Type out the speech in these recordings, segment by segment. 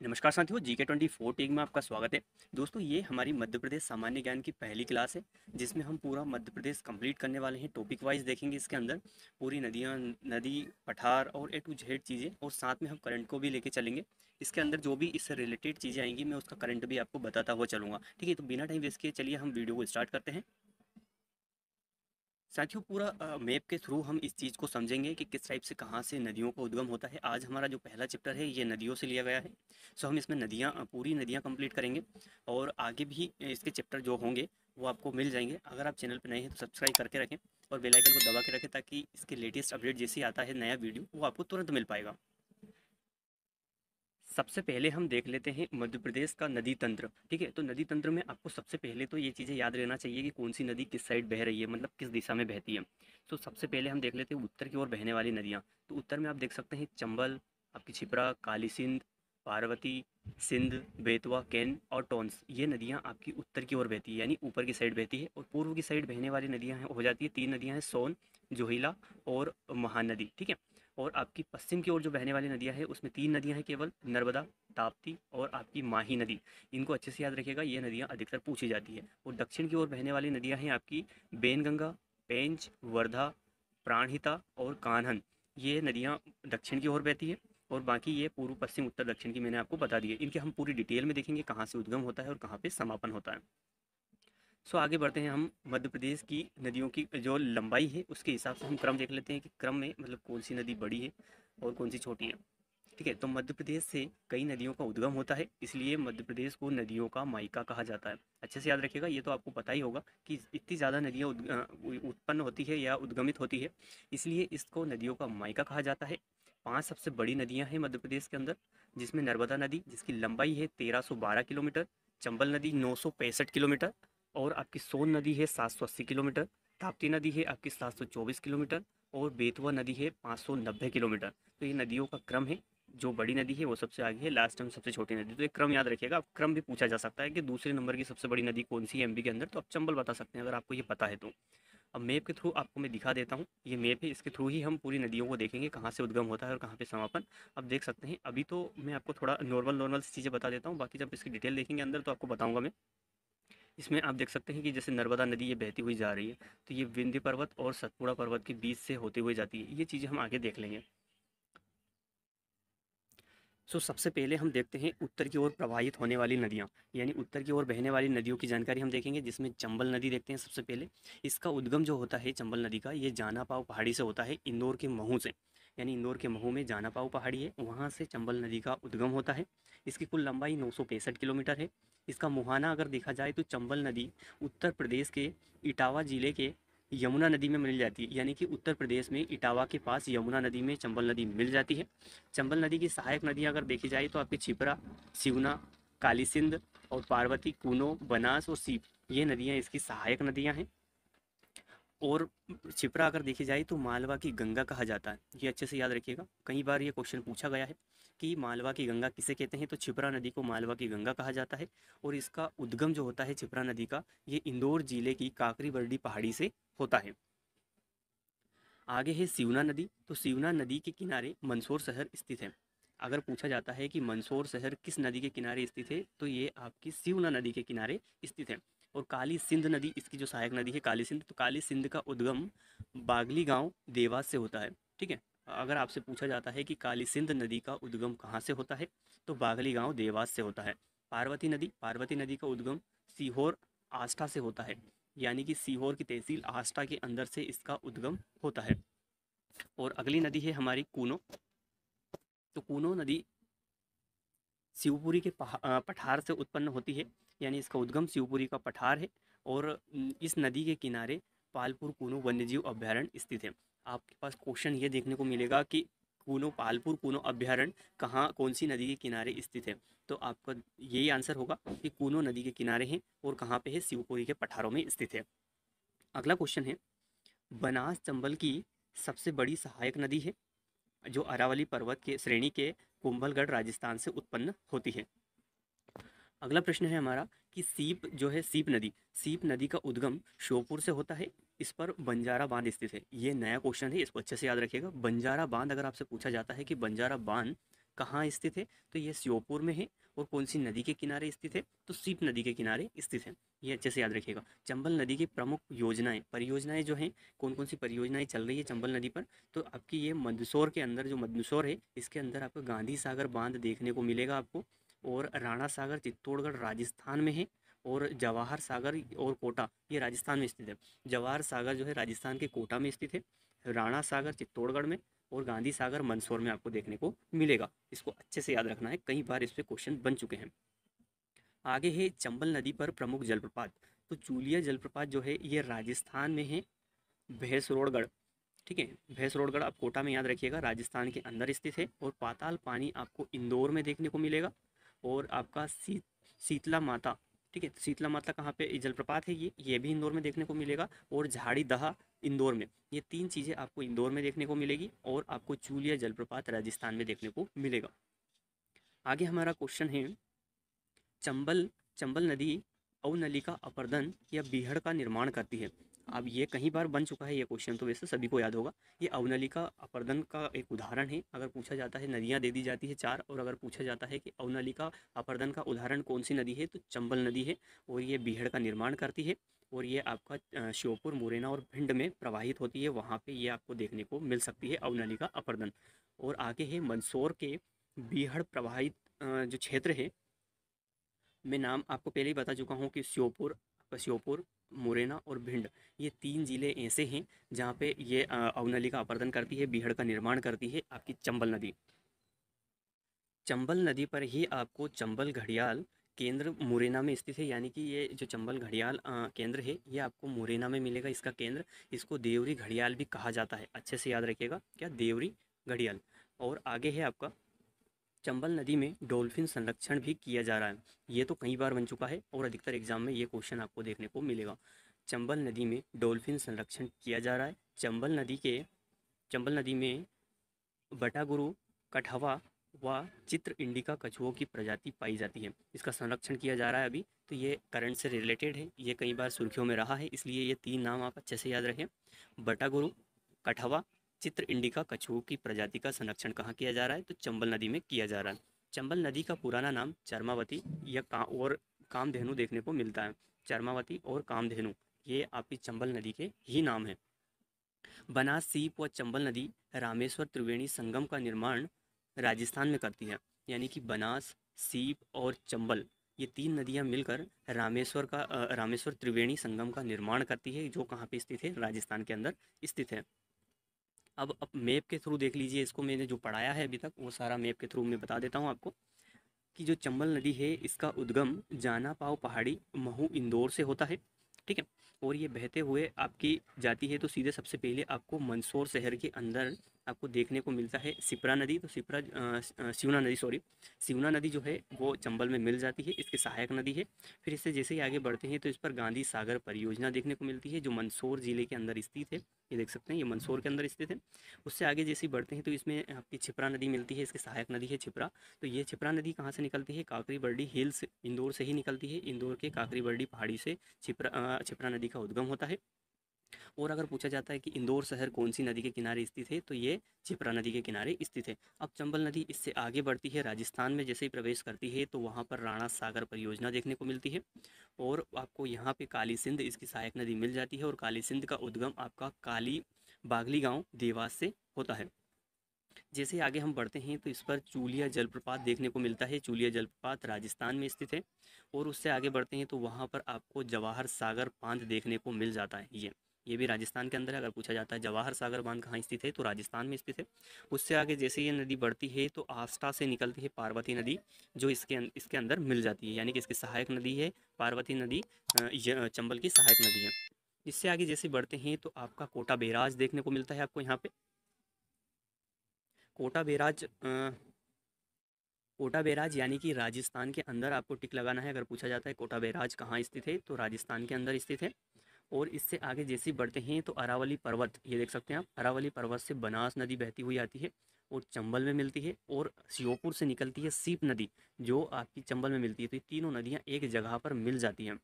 नमस्कार साथियों, GK24 take में आपका स्वागत है। दोस्तों, ये हमारी मध्य प्रदेश सामान्य ज्ञान की पहली क्लास है, जिसमें हम पूरा मध्य प्रदेश कंप्लीट करने वाले हैं। टॉपिक वाइज देखेंगे इसके अंदर पूरी नदियाँ, नदी, पठार और A to Z चीज़ें, और साथ में हम करंट को भी लेके चलेंगे। इसके अंदर जो भी इससे रिलेटेड चीज़ें आएंगी, मैं उसका करंट भी आपको बताता हुआ चलूँगा। ठीक है, तो बिना टाइम वेस्ट किए चलिए हम वीडियो को स्टार्ट करते हैं। साथियों, पूरा मैप के थ्रू हम इस चीज़ को समझेंगे कि किस टाइप से कहाँ से नदियों का उद्गम होता है। आज हमारा जो पहला चैप्टर है ये नदियों से लिया गया है। सो हम इसमें नदियाँ, पूरी नदियाँ कंप्लीट करेंगे, और आगे भी इसके चैप्टर जो होंगे वो आपको मिल जाएंगे। अगर आप चैनल पर नए हैं तो सब्सक्राइब करके रखें और बेल आइकन को दबा के रखें, ताकि इसके लेटेस्ट अपडेट जैसे आता है नया वीडियो वो आपको तुरंत मिल पाएगा। सबसे पहले हम देख लेते हैं मध्य प्रदेश का नदी तंत्र। ठीक है, तो नदी तंत्र में आपको सबसे पहले तो ये चीज़ें याद रहना चाहिए कि कौन सी नदी किस साइड बह रही है, मतलब किस दिशा में बहती है। तो सबसे पहले हम देख लेते हैं उत्तर की ओर बहने वाली नदियाँ। तो उत्तर में आप देख सकते हैं चंबल, आपकी छिप्रा, काली सिंध, पार्वती, सिंध, बेतवा, कैन और टोंस। ये नदियाँ आपकी उत्तर की ओर बहती है, यानी ऊपर की साइड बहती है। और पूर्व की साइड बहने वाली नदियाँ हो जाती है, तीन नदियाँ हैं, सोन, जोहिला और महानदी। ठीक है, और आपकी पश्चिम की ओर जो बहने वाली नदियाँ हैं उसमें तीन नदियाँ हैं केवल, नर्मदा, ताप्ती और आपकी माही नदी। इनको अच्छे से याद रखिएगा, ये नदियाँ अधिकतर पूछी जाती है। और दक्षिण की ओर बहने वाली नदियाँ हैं आपकी बेनगंगा, पेंच, वर्धा, प्राणहिता और कान्हन। ये नदियाँ दक्षिण की ओर बहती है, और बाकी ये पूर्व, पश्चिम, उत्तर, दक्षिण की मैंने आपको बता दी है। इनके हम पूरी डिटेल में देखेंगे कहाँ से उद्गम होता है और कहाँ पे समापन होता है। सो आगे बढ़ते हैं हम। मध्य प्रदेश की नदियों की जो लंबाई है उसके हिसाब से हम क्रम देख लेते हैं कि क्रम में मतलब कौन सी नदी बड़ी है और कौन सी छोटी है। ठीक है, तो मध्य प्रदेश से कई नदियों का उद्गम होता है, इसलिए मध्य प्रदेश को नदियों का मायका कहा जाता है। अच्छे से याद रखिएगा, ये तो आपको पता ही होगा कि इतनी ज़्यादा नदियाँ उत्पन्न होती है या उद्गमित होती है, इसलिए इसको नदियों का मायका कहा जाता है। पांच सबसे बड़ी नदियाँ हैं मध्य प्रदेश के अंदर, जिसमें नर्मदा नदी जिसकी लंबाई है 1312 किलोमीटर, चंबल नदी 965 किलोमीटर, और आपकी सोन नदी है 780 किलोमीटर, ताप्ती नदी है आपकी 724 किलोमीटर, और बेतवा नदी है 590 किलोमीटर। तो ये नदियों का क्रम है। जो बड़ी नदी है वो सबसे आगे है, लास्ट में सबसे छोटी नदी। तो एक क्रम याद रखिएगा। अब क्रम भी पूछा जा सकता है कि दूसरे नंबर की सबसे बड़ी नदी कौन सी है एमपी के अंदर, तो आप चंबल बता सकते हैं अगर आपको ये पता है तो। अब मैप के थ्रू आपको मैं दिखा देता हूँ, ये मैप है, इसके थ्रू ही हम पूरी नदियों को देखेंगे कहाँ से उद्गम होता है और कहाँ पे समापन। अब देख सकते हैं, अभी तो मैं आपको थोड़ा नॉर्मल नॉर्मल चीज़ें बता देता हूँ, बाकी जब इसकी डिटेल देखेंगे अंदर तो आपको बताऊँगा मैं। इसमें आप देख सकते हैं कि जैसे नर्मदा नदी ये बहती हुई जा रही है, तो ये विंध्य पर्वत और सतपुड़ा पर्वत के बीच से होते हुए जाती है। ये चीज़ें हम आगे देख लेंगे। सबसे पहले हम देखते हैं उत्तर की ओर प्रवाहित होने वाली नदियाँ, यानी उत्तर की ओर बहने वाली नदियों की जानकारी हम देखेंगे, जिसमें चंबल नदी देखते हैं सबसे पहले। इसका उद्गम जो होता है चंबल नदी का, ये जाना पाव पहाड़ी से होता है, इंदौर के महू से। यानी इंदौर के महू में जाना पाव पहाड़ी है, वहाँ से चंबल नदी का उद्गम होता है। इसकी कुल लंबाई 965 किलोमीटर है। इसका मुहाना अगर देखा जाए तो चंबल नदी उत्तर प्रदेश के इटावा जिले के यमुना नदी में मिल जाती है, यानी कि उत्तर प्रदेश में इटावा के पास यमुना नदी में चंबल नदी मिल जाती है। चंबल नदी की सहायक नदियाँ अगर देखी जाए तो आपकी छिपरा, सिवना, काली सिंध और पार्वती, कूनो, बनास और सीप, ये नदियाँ इसकी सहायक नदियाँ हैं। और छिपरा अगर देखी जाए तो मालवा की गंगा कहा जाता है। ये अच्छे से याद रखिएगा, कई बार ये क्वेश्चन पूछा गया है कि मालवा की गंगा किसे कहते हैं, तो छिपरा नदी को मालवा की गंगा कहा जाता है। और इसका उद्गम जो होता है छिपरा नदी का, ये इंदौर जिले की काकरी बरडी पहाड़ी से होता है। आगे है सिवना नदी। तो सिवना नदी के किनारे मंदसौर शहर स्थित है। अगर पूछा जाता है कि मंदसौर शहर किस नदी के किनारे स्थित है, तो ये आपकी सिवना नदी के किनारे स्थित है। और काली सिंध नदी इसकी जो सहायक नदी है, काली सिंध। तो काली सिंध का उद्गम बागली गांव देवास से होता है। ठीक है, अगर आपसे पूछा जाता है कि काली सिंध नदी का उद्गम कहाँ से होता है, तो बागली गांव देवास से होता है। पार्वती नदी का उद्गम सीहोर आष्टा से होता है, यानी कि सीहोर की तहसील आष्टा के अंदर से इसका उद्गम होता है। और अगली नदी है हमारी कूनो। तो कूनो नदी शिवपुरी के पठार से उत्पन्न होती है, यानी इसका उद्गम शिवपुरी का पठार है। और इस नदी के किनारे पालपुर कूनो वन्यजीव अभ्यारण्य स्थित है। आपके पास क्वेश्चन ये देखने को मिलेगा कि कूनो, पालपुर कूनो अभ्यारण्य कहाँ, कौन सी नदी के किनारे स्थित है, तो आपका यही आंसर होगा कि कूनो नदी के किनारे है और कहाँ पे है, शिवपुरी के पठारों में स्थित है। अगला क्वेश्चन है, बनास चंबल की सबसे बड़ी सहायक नदी है, जो अरावली पर्वत के श्रेणी के कुंभलगढ़ राजस्थान से उत्पन्न होती है। अगला प्रश्न है हमारा कि सीप नदी का उद्गम श्योपुर से होता है। इस पर बंजारा बांध स्थित है। ये नया क्वेश्चन है, इसको अच्छे से याद रखिएगा। बंजारा बांध अगर आपसे पूछा जाता है कि बंजारा बांध कहाँ स्थित है, तो ये श्योपुर में है। और कौन सी नदी के किनारे स्थित है, तो सीप नदी के किनारे स्थित है। ये अच्छे से याद रखिएगा। चंबल नदी की प्रमुख योजनाएं, परियोजनाएं जो हैं, कौन कौन सी परियोजनाएं चल रही है चंबल नदी पर, तो आपकी ये मंदसौर के अंदर, जो मंदसौर है इसके अंदर आपको गांधी सागर बांध देखने को मिलेगा आपको। और राणा सागर चित्तौड़गढ़ राजस्थान में है। और जवाहर सागर और कोटा ये राजस्थान में स्थित है। जवाहर सागर जो है राजस्थान के कोटा में स्थित है, राणा सागर चित्तौड़गढ़ में, और गांधी सागर मंदसौर में आपको देखने को मिलेगा। इसको अच्छे से याद रखना है, कई बार इस पे क्वेश्चन बन चुके हैं। आगे है चंबल नदी पर प्रमुख जलप्रपात। तो चूलिया जलप्रपात जो है ये राजस्थान में है, भैंसरोड़गढ़। ठीक है, भैंसरोड़गढ़ आप कोटा में याद रखिएगा, राजस्थान के अंदर स्थित है। और पाताल पानी आपको इंदौर में देखने को मिलेगा। और आपका शीतला माता, ठीक है, तो शीतला माता कहाँ पे जलप्रपात है, ये भी इंदौर में देखने को मिलेगा। और झाड़ी दहा इंदौर में, ये तीन चीज़ें आपको इंदौर में देखने को मिलेगी। और आपको चूलिया जलप्रपात राजस्थान में देखने को मिलेगा। आगे हमारा क्वेश्चन है, चंबल चंबल नदी अवनलिका अपर्दन या बीहड़ का निर्माण करती है। अब ये कई बार बन चुका है ये क्वेश्चन, तो वैसे सभी को याद होगा। ये अवनलिका अपर्दन का एक उदाहरण है। अगर पूछा जाता है, नदियाँ दे दी जाती है 4, और अगर पूछा जाता है कि अवनलिका अपर्दन का उदाहरण कौन सी नदी है, तो चंबल नदी है। और ये बीहड़ का निर्माण करती है। और ये आपका श्योपुर, मुरैना और भिंड में प्रवाहित होती है, वहाँ पे ये आपको देखने को मिल सकती है अवनलिका अपर्दन। और आगे है मंदसौर के बीहड़ प्रवाहित जो क्षेत्र है, मैं नाम आपको पहले ही बता चुका हूँ कि श्योपुर, मुरैना और भिंड, ये 3 ज़िले ऐसे हैं जहाँ पे ये अवनलिका अपर्दन करती है, बीहड़ का निर्माण करती है आपकी चंबल नदी। चंबल नदी पर ही आपको चंबल घड़ियाल केंद्र मुरैना में स्थित है। यानी कि ये जो चंबल घड़ियाल केंद्र है, ये आपको मुरैना में मिलेगा इसका केंद्र। इसको देवरी घड़ियाल भी कहा जाता है, अच्छे से याद रखिएगा, क्या, देवरी घड़ियाल। और आगे है आपका, चंबल नदी में डॉल्फिन संरक्षण भी किया जा रहा है। ये तो कई बार बन चुका है और अधिकतर एग्जाम में ये क्वेश्चन आपको देखने को मिलेगा। चंबल नदी में डॉल्फिन संरक्षण किया जा रहा है। चंबल नदी में बटागुरु, कठहवा व चित्र इंडिका कछुओं की प्रजाति पाई जाती है। इसका संरक्षण किया जा रहा है अभी, तो ये करंट से रिलेटेड है, ये कई बार सुर्खियों में रहा है, इसलिए ये 3 नाम आप अच्छे से याद रखें। बटागुरु, कठहवा, चित्र इंडिका कछुओं की प्रजाति का संरक्षण कहाँ किया जा रहा है, तो चंबल नदी में किया जा रहा है। चंबल नदी का पुराना नाम चरमावती या और कामधेनु देखने को मिलता है। चरमावती और कामधेनु ये आपकी चंबल नदी के ही नाम है। बनास, सीप व चंबल नदी रामेश्वर त्रिवेणी संगम का निर्माण राजस्थान में करती है। यानी कि बनास, सीप और चंबल, ये 3 नदियाँ मिलकर रामेश्वर त्रिवेणी संगम का निर्माण करती है, जो कहाँ पे स्थित है, राजस्थान के अंदर स्थित है। अब मैप के थ्रू देख लीजिए इसको, मैंने जो पढ़ाया है अभी तक वो सारा मैप के थ्रू मैं बता देता हूँ आपको, कि जो चंबल नदी है इसका उद्गम जाना पाव पहाड़ी, महू, इंदौर से होता है। ठीक है, और ये बहते हुए आपकी जाती है तो सीधे सबसे पहले आपको मंदसौर शहर के अंदर आपको देखने को मिलता है सिपरा नदी। तो सिवना नदी, सॉरी, सिवना नदी जो है वो चंबल में मिल जाती है, इसकी सहायक नदी है। फिर इससे जैसे ही आगे बढ़ते हैं तो इस पर गांधी सागर परियोजना देखने को मिलती है, जो मंदसौर ज़िले के अंदर स्थित है। ये देख सकते हैं, ये मंदसौर के अंदर स्थित है। उससे आगे जैसे ही बढ़ते हैं तो इसमें आपकी छिपरा नदी मिलती है, इसकी सहायक नदी है छिपरा। तो ये छिपरा नदी कहाँ से निकलती है, काकरी बर्डी हिल्स, इंदौर से ही निकलती है। इंदौर के काकरी बर्डी पहाड़ी से छिपरा नदी का उद्गम होता है। और अगर पूछा जाता है कि इंदौर शहर कौन सी नदी के किनारे स्थित है, तो ये छिपरा नदी के किनारे स्थित है। अब चंबल नदी इससे आगे बढ़ती है, राजस्थान में जैसे ही प्रवेश करती है तो वहाँ पर राणा सागर परियोजना देखने को मिलती है। और आपको यहाँ पे काली सिंध इसकी सहायक नदी मिल जाती है। और काली सिंध का उद्गम आपका काली बागली गाँव देवास से होता है। जैसे आगे हम बढ़ते हैं तो इस पर चूलिया जलप्रपात देखने को मिलता है। चूलिया जलप्रपात राजस्थान में स्थित है। और उससे आगे बढ़ते हैं तो वहाँ पर आपको जवाहर सागर बांध देखने को मिल जाता है। ये भी राजस्थान के अंदर है। अगर पूछा जाता है जवाहर सागर बांध कहाँ स्थित है, तो राजस्थान में स्थित है। उससे आगे जैसे ये नदी बढ़ती है तो आस्था से निकलती है पार्वती नदी, जो इसके अंदर मिल जाती है। यानी कि इसकी सहायक नदी है पार्वती नदी, चंबल की सहायक नदी है। इससे आगे जैसे बढ़ते हैं तो आपका कोटा बैराज देखने को मिलता है आपको यहाँ पे। कोटा बैराज कोटा बैराज यानी कि राजस्थान के अंदर आपको टिक लगाना है। अगर पूछा जाता है कोटा बैराज कहाँ स्थित है, तो राजस्थान के अंदर स्थित है। और इससे आगे जैसे ही बढ़ते हैं तो अरावली पर्वत, ये देख सकते हैं आप, अरावली पर्वत से बनास नदी बहती हुई आती है और चंबल में मिलती है। और श्योपुर से निकलती है सीप नदी, जो आपकी चंबल में मिलती है। तो ये तीनों नदियाँ एक जगह पर मिल जाती हैं।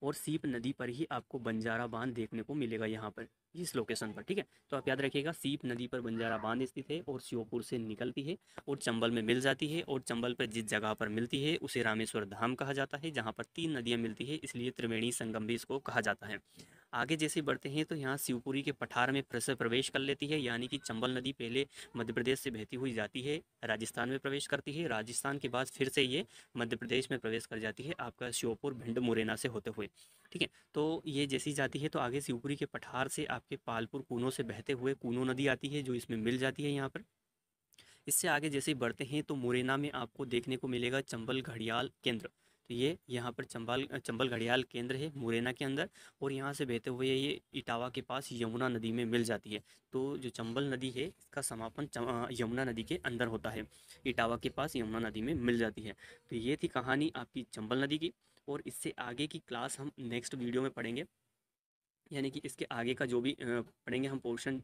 और सीप नदी पर ही आपको बंजारा बांध देखने को मिलेगा यहाँ पर, इस लोकेशन पर, ठीक है। तो आप याद रखिएगा, सीप नदी पर बंजारा बांध स्थित है और श्योपुर से निकलती है और चंबल में मिल जाती है। और चंबल पर जिस जगह पर मिलती है उसे रामेश्वर धाम कहा जाता है, जहाँ पर 3 नदियाँ मिलती है, इसलिए त्रिवेणी संगम भी इसको कहा जाता है। आगे जैसे बढ़ते हैं तो यहाँ शिवपुरी के पठार में फिर से प्रवेश कर लेती है, यानी कि चंबल नदी पहले मध्य प्रदेश से बहती हुई जाती है, राजस्थान में प्रवेश करती है, राजस्थान के बाद फिर से ये मध्य प्रदेश में प्रवेश कर जाती है, आपका श्योपुर भिंड मुरैना से होते हुए, ठीक है। तो ये जैसी जाती है तो आगे शिवपुरी के पठार से आपके पालपुर कूनो से बहते हुए कूनो नदी आती है, जो इसमें मिल जाती है यहाँ पर। इससे आगे जैसे ही बढ़ते हैं तो मुरैना में आपको देखने को मिलेगा चंबल घड़ियाल केंद्र। तो ये यहाँ पर चंबल घड़ियाल केंद्र है मुरैना के अंदर, और यहाँ से बहते हुए ये इटावा के पास यमुना नदी में मिल जाती है। तो जो चंबल नदी है इसका समापन यमुना नदी के अंदर होता है, इटावा के पास यमुना नदी में मिल जाती है। तो ये थी कहानी आपकी चंबल नदी की, और इससे आगे की क्लास हम नेक्स्ट वीडियो में पढ़ेंगे, यानी कि इसके आगे का जो भी पढ़ेंगे हम पोर्शन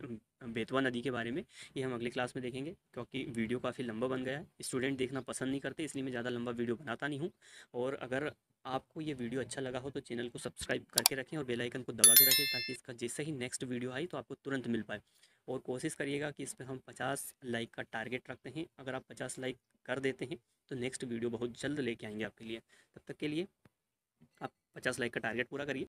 बेतवा नदी के बारे में, ये हम अगली क्लास में देखेंगे, क्योंकि वीडियो काफ़ी लंबा बन गया है, स्टूडेंट देखना पसंद नहीं करते, इसलिए मैं ज़्यादा लंबा वीडियो बनाता नहीं हूँ। और अगर आपको ये वीडियो अच्छा लगा हो तो चैनल को सब्सक्राइब करके रखें और बेल आइकन को दबा के रखें, ताकि इसका जैसे ही नेक्स्ट वीडियो आई तो आपको तुरंत मिल पाए। और कोशिश करिएगा कि इस पर हम 50 लाइक का टारगेट रखते हैं, अगर आप 50 लाइक कर देते हैं तो नेक्स्ट वीडियो बहुत जल्द लेके आएंगे आपके लिए। तब तक के लिए आप 50 लाइक का टारगेट पूरा करिए।